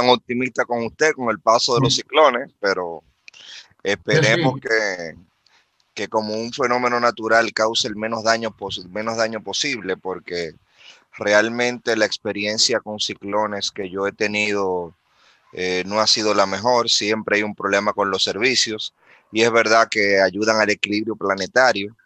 tan optimista con usted con el paso de los ciclones, pero esperemos Sí, que como un fenómeno natural cause el menos daño posible, porque realmente la experiencia con ciclones que yo he tenido no ha sido la mejor. Siempre hay un problema con los servicios y es verdad que ayudan al equilibrio planetario,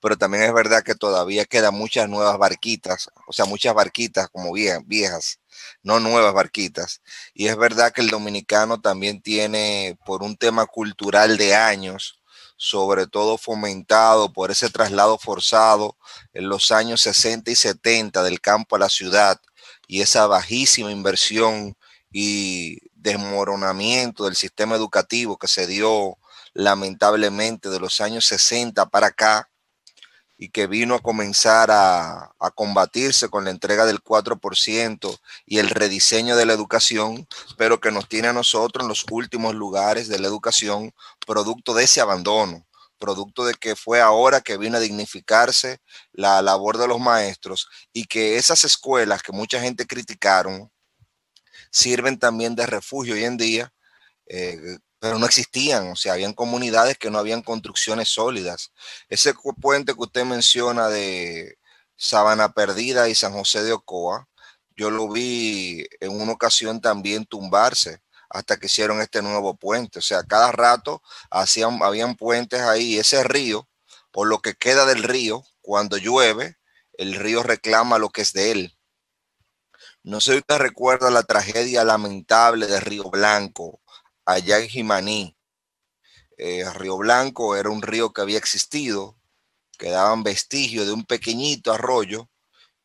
pero también es verdad que todavía quedan muchas nuevas barquitas, o sea, muchas barquitas como viejas, no nuevas barquitas. Y es verdad que el dominicano también tiene, por un tema cultural de años, sobre todo fomentado por ese traslado forzado en los años 60 y 70 del campo a la ciudad, y esa bajísima inversión y desmoronamiento del sistema educativo que se dio lamentablemente de los años 60 para acá, y que vino a comenzar a combatirse con la entrega del 4% y el rediseño de la educación, pero que nos tiene a nosotros en los últimos lugares de la educación, producto de ese abandono, producto de que fue ahora que vino a dignificarse la labor de los maestros, y que esas escuelas que mucha gente criticaron sirven también de refugio hoy en día, pero no existían. O sea, habían comunidades que no habían construcciones sólidas. Ese puente que usted menciona de Sabana Perdida y San José de Ocoa, yo lo vi en una ocasión también tumbarse hasta que hicieron este nuevo puente. O sea, cada rato habían puentes ahí. Ese río, por lo que queda del río, cuando llueve, el río reclama lo que es de él. No sé si usted recuerda la tragedia lamentable de Río Blanco, allá en Jimaní. Río Blanco era un río que había existido, quedaban vestigios de un pequeñito arroyo,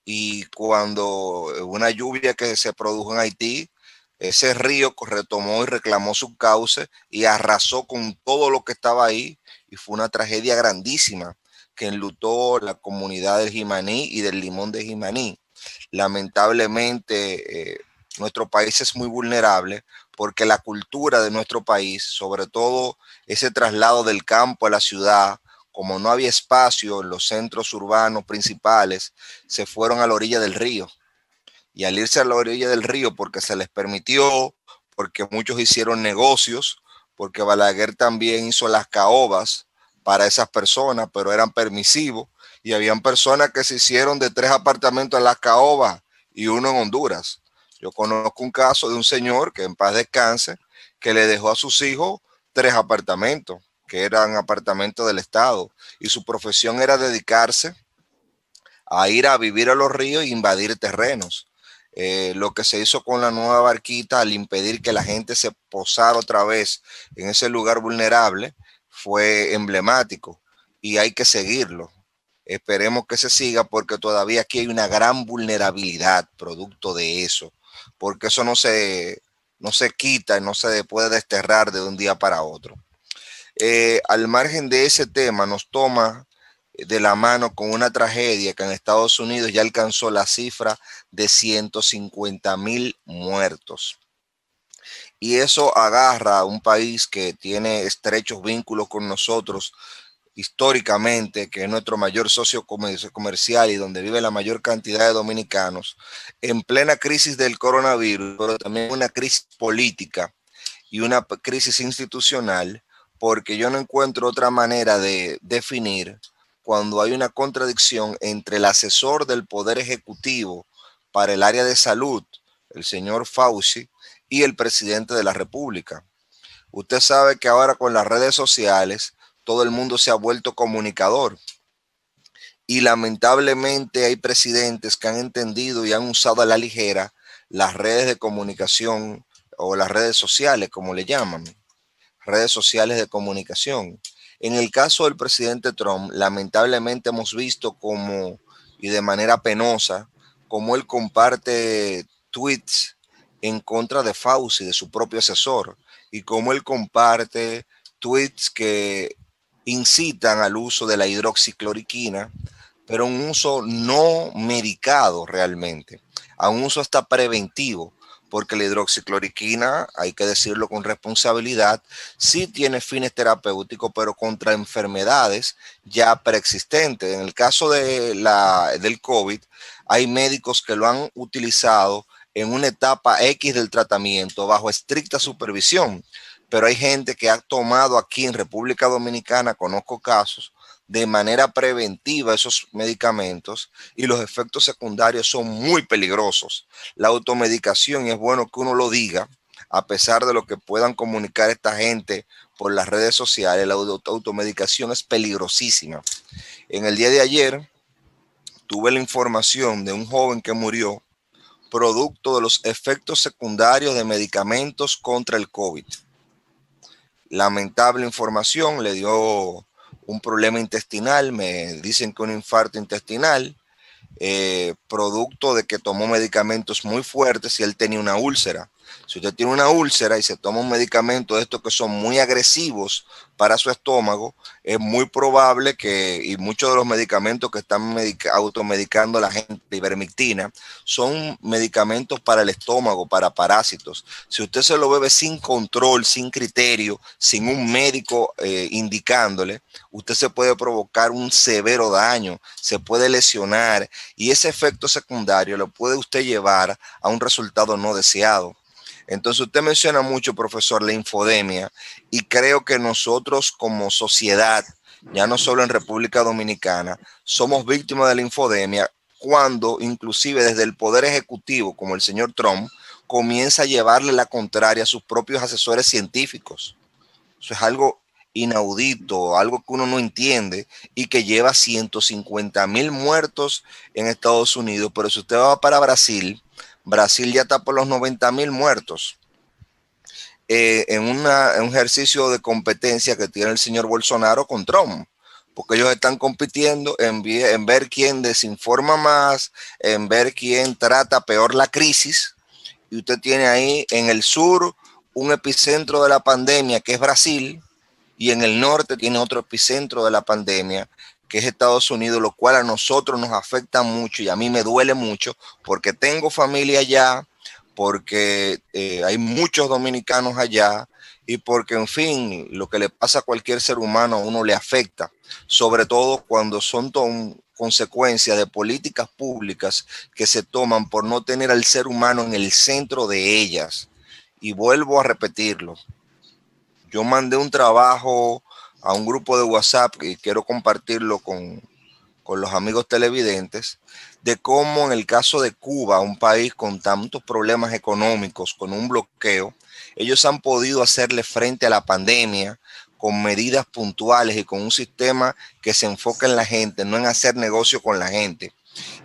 y cuando una lluvia que se produjo en Haití, ese río retomó y reclamó su cauce y arrasó con todo lo que estaba ahí, y fue una tragedia grandísima que enlutó la comunidad del Jimaní y del Limón de Jimaní. Lamentablemente, nuestro país es muy vulnerable porque la cultura de nuestro país, sobre todo ese traslado del campo a la ciudad, como no había espacio en los centros urbanos principales, se fueron a la orilla del río. Y al irse a la orilla del río, porque se les permitió, porque muchos hicieron negocios, porque Balaguer también hizo las caobas para esas personas, pero eran permisivos. Y habían personas que se hicieron de 3 apartamentos en las caobas y uno en Honduras. Yo conozco un caso de un señor, que en paz descanse, que le dejó a sus hijos 3 apartamentos, que eran apartamentos del Estado, y su profesión era dedicarse a ir a vivir a los ríos e invadir terrenos. Lo que se hizo con la nueva barquita al impedir que la gente se posara otra vez en ese lugar vulnerable fue emblemático, y hay que seguirlo. Esperemos que se siga, porque todavía aquí hay una gran vulnerabilidad producto de eso, porque eso no se quita y no se puede desterrar de un día para otro. Al margen de ese tema, nos toma de la mano con una tragedia que en Estados Unidos ya alcanzó la cifra de 150,000 muertos. Y eso agarra a un país que tiene estrechos vínculos con nosotros históricamente, que es nuestro mayor socio comercial y donde vive la mayor cantidad de dominicanos, en plena crisis del coronavirus, pero también una crisis política y una crisis institucional, porque yo no encuentro otra manera de definir cuando hay una contradicción entre el asesor del Poder Ejecutivo para el área de salud, el señor Fauci, y el presidente de la República. Usted sabe que ahora con las redes sociales todo el mundo se ha vuelto comunicador, y lamentablemente hay presidentes que han entendido y han usado a la ligera las redes de comunicación, o las redes sociales, como le llaman, redes sociales de comunicación. En el caso del presidente Trump, lamentablemente hemos visto como, y de manera penosa, como él comparte tweets en contra de Fauci, de su propio asesor, y como él comparte tweets que incitan al uso de la hidroxicloroquina, pero un uso no medicado realmente, a un uso hasta preventivo, porque la hidroxicloroquina, hay que decirlo con responsabilidad, sí tiene fines terapéuticos, pero contra enfermedades ya preexistentes. En el caso del COVID, hay médicos que lo han utilizado en una etapa X del tratamiento bajo estricta supervisión. Pero hay gente que ha tomado aquí en República Dominicana, conozco casos, de manera preventiva esos medicamentos y los efectos secundarios son muy peligrosos. La automedicación, y es bueno que uno lo diga, a pesar de lo que puedan comunicar esta gente por las redes sociales, la automedicación es peligrosísima. En el día de ayer tuve la información de un joven que murió producto de los efectos secundarios de medicamentos contra el COVID. Lamentable información, le dio un problema intestinal, me dicen que un infarto intestinal, producto de que tomó medicamentos muy fuertes y él tenía una úlcera. Si usted tiene una úlcera y se toma un medicamento de estos que son muy agresivos para su estómago, es muy probable que, y muchos de los medicamentos que están automedicando a la gente, ivermectina, son medicamentos para el estómago, para parásitos. Si usted se lo bebe sin control, sin criterio, sin un médico indicándole, usted se puede provocar un severo daño, se puede lesionar y ese efecto secundario lo puede usted llevar a un resultado no deseado. Entonces usted menciona mucho, profesor, la infodemia y creo que nosotros como sociedad, ya no solo en República Dominicana, somos víctimas de la infodemia cuando inclusive desde el poder ejecutivo, como el señor Trump, comienza a llevarle la contraria a sus propios asesores científicos. Eso es algo inaudito, algo que uno no entiende y que lleva 150,000 muertos en Estados Unidos. Pero si usted va para Brasil, Brasil ya está por los 90,000 muertos. En un ejercicio de competencia que tiene el señor Bolsonaro con Trump, porque ellos están compitiendo en ver quién desinforma más, en ver quién trata peor la crisis. Y usted tiene ahí en el sur un epicentro de la pandemia que es Brasil, y en el norte tiene otro epicentro de la pandemia que es Estados Unidos, lo cual a nosotros nos afecta mucho y a mí me duele mucho porque tengo familia allá, porque hay muchos dominicanos allá y porque, en fin, lo que le pasa a cualquier ser humano a uno le afecta, sobre todo cuando son consecuencias de políticas públicas que se toman por no tener al ser humano en el centro de ellas. Y vuelvo a repetirlo, yo mandé un trabajo a un grupo de WhatsApp y quiero compartirlo con los amigos televidentes, de cómo en el caso de Cuba, un país con tantos problemas económicos, con un bloqueo, ellos han podido hacerle frente a la pandemia con medidas puntuales y con un sistema que se enfoca en la gente, no en hacer negocio con la gente.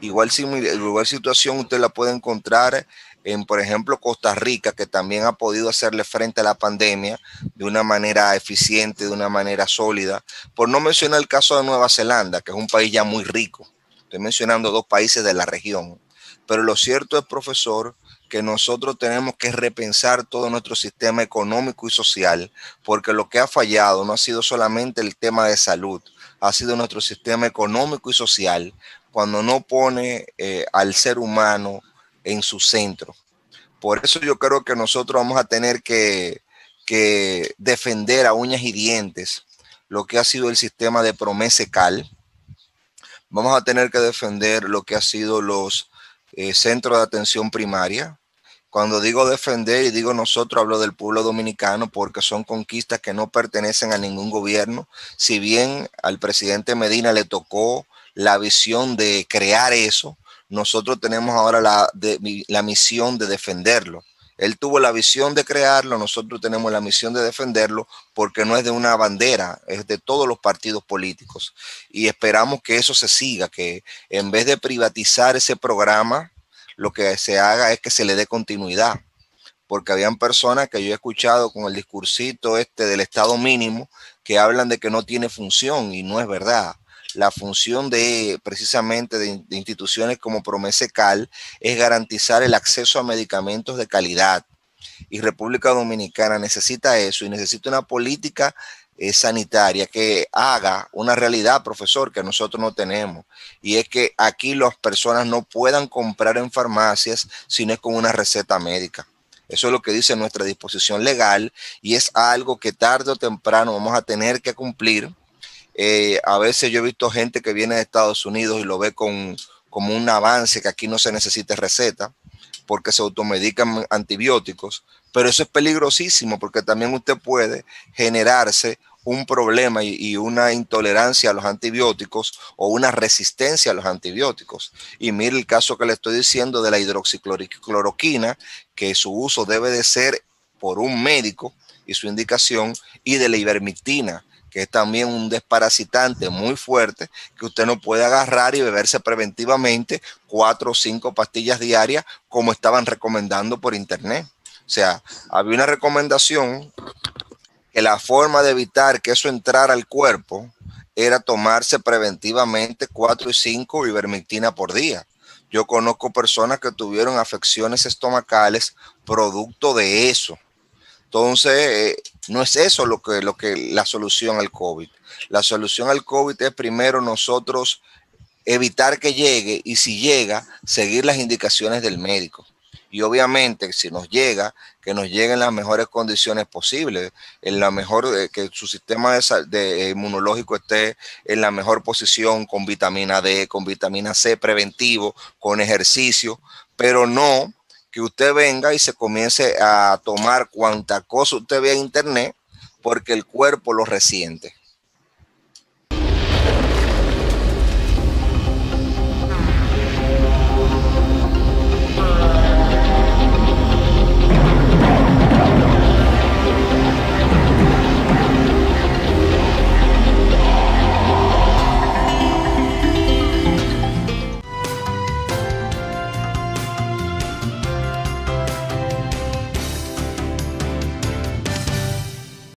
Igual situación usted la puede encontrar en, por ejemplo, Costa Rica, que también ha podido hacerle frente a la pandemia de una manera eficiente, de una manera sólida. Por no mencionar el caso de Nueva Zelanda, que es un país ya muy rico. Estoy mencionando 2 países de la región. Pero lo cierto es, profesor, que nosotros tenemos que repensar todo nuestro sistema económico y social, porque lo que ha fallado no ha sido solamente el tema de salud, ha sido nuestro sistema económico y social cuando no pone al ser humano en su centro. Por eso yo creo que nosotros vamos a tener que defender a uñas y dientes lo que ha sido el sistema de Promesecal. Vamos a tener que defender lo que ha sido los centros de atención primaria. Cuando digo defender y digo nosotros, hablo del pueblo dominicano porque son conquistas que no pertenecen a ningún gobierno. Si bien al presidente Medina le tocó la visión de crear eso, nosotros tenemos ahora la misión de defenderlo. Él tuvo la visión de crearlo, nosotros tenemos la misión de defenderlo porque no es de una bandera, es de todos los partidos políticos. Y esperamos que eso se siga, que en vez de privatizar ese programa, lo que se haga es que se le dé continuidad. Porque habían personas que yo he escuchado con el discursito del Estado mínimo que hablan de que no tiene función y no es verdad. La función precisamente de instituciones como Promesecal es garantizar el acceso a medicamentos de calidad. Y República Dominicana necesita eso y necesita una política sanitaria que haga una realidad, profesor, que nosotros no tenemos. Y es que aquí las personas no puedan comprar en farmacias si no es con una receta médica. Eso es lo que dice nuestra disposición legal y es algo que tarde o temprano vamos a tener que cumplir. A veces yo he visto gente que viene de Estados Unidos y lo ve como un avance, que aquí no se necesita receta, porque se automedican antibióticos, pero eso es peligrosísimo porque también usted puede generarse un problema y una intolerancia a los antibióticos o una resistencia a los antibióticos. Y mire el caso que le estoy diciendo de la hidroxicloroquina, que su uso debe de ser por un médico y su indicación, y de la ivermectina, que es también un desparasitante muy fuerte que usted no puede agarrar y beberse preventivamente 4 o 5 pastillas diarias como estaban recomendando por internet. O sea, había una recomendación que la forma de evitar que eso entrara al cuerpo era tomarse preventivamente 4 y 5 ivermectina por día. Yo conozco personas que tuvieron afecciones estomacales producto de eso. Entonces, no es eso lo que la solución al COVID. La solución al COVID es primero nosotros evitar que llegue, y si llega, seguir las indicaciones del médico. Y obviamente, si nos llega, que nos lleguen en las mejores condiciones posibles, en la mejor, que su sistema de inmunológico esté en la mejor posición, con vitamina D, con vitamina C preventivo, con ejercicio, pero no que usted venga y se comience a tomar cuanta cosa usted vea en internet porque el cuerpo lo resiente.